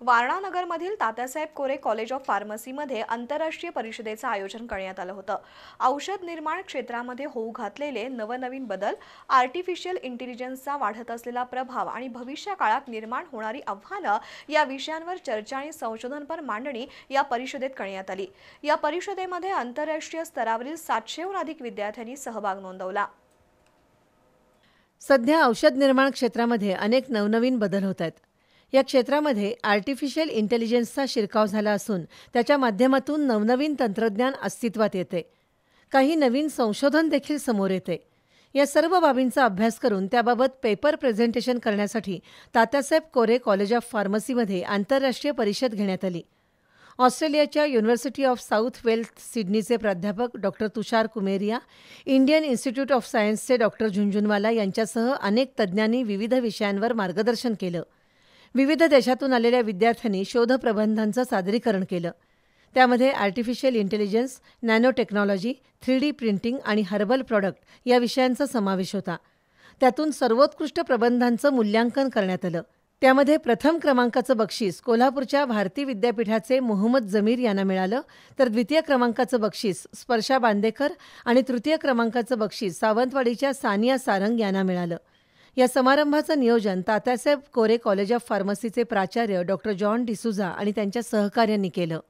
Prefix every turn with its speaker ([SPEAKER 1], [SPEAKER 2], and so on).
[SPEAKER 1] वारणानगरमधील Tatyasaheb Kore college of फार्मसीमध्ये आंतरराष्ट्रीय परिषदेचं आयोजन करण्यात आलं होतं। औषध निर्माण क्षेत्रामध्ये होऊ घातलेले नवनवीन बदल, आर्टिफिशियल इंटेलिजन्सचा वाढत असलेला प्रभाव आणि भविष्य काळात निर्माण होणारी आव्हानं या विषयांवर चर्चा आणि संशोधनपर मांडणी या परिषदेत करण्यात आली। या परिषदेमध्ये आंतरराष्ट्रीय स्तरावरील 700हून अधिक विद्यार्थ्यांनी सहभाग नोंदवला।
[SPEAKER 2] सध्या औषध निर्माण क्षेत्रामध्ये अनेक नवनवीन बदल होत आहेत। या क्षेत्रामध्ये आर्टिफिशियल इंटेलिजन्सचा शिरकाव झाला असून त्याच्या माध्यमातून नवनवीन तंत्रज्ञान अस्तित्वात येते। काही नवीन संशोधन देखील समोर येते। या सर्व बाबींचा अभ्यास करून त्याबाबत पेपर प्रेझेंटेशन करण्यासाठी तात्यासाहेब कोरे कॉलेज ऑफ फार्मसीमध्ये आंतरराष्ट्रीय परिषद घेण्यात आली। ऑस्ट्रेलियाच्या युनिव्हर्सिटी ऑफ साऊथ वेल्स सिडनीचे प्राध्यापक doctor Tushar Kumeria, Indian Institute of सायन्सचे डॉक्टर झुंझुनवाला यांच्यासह अनेक तज्ज्ञांनी विविध विषयांवर मार्गदर्शन केलं। विविध देशातून आलेल्या विद्यार्थ्यांनी शोधप्रबंधांचं सादरीकरण केलं। त्यामध्ये artificial intelligence, nano technology, 3D printing आणि हर्बल प्रॉडक्ट या विषयांचा समावेश होता। त्यातून सर्वोत्कृष्ट प्रबंधांचं मूल्यांकन करण्यात आलं। त्यामध्ये प्रथम क्रमांकाचं बक्षीस कोल्हापूरच्या भारती विद्यापीठाचे मोहम्मद जमीर यांना मिळालं, तर द्वितीय क्रमांकाचं बक्षीस स्पर्शा बांदेकर आणि तृतीय क्रमांकाचं बक्षीस सावंतवाडीच्या सानिया सारंग यांना मिळालं। या समारंभाचं नियोजन तात्यासाहेब कोरे कॉलेज ऑफ फार्मसीचे प्राचार्य डॉक्टर जॉन डिसूझा आणि त्यांच्या सहकाऱ्यांनी केलं।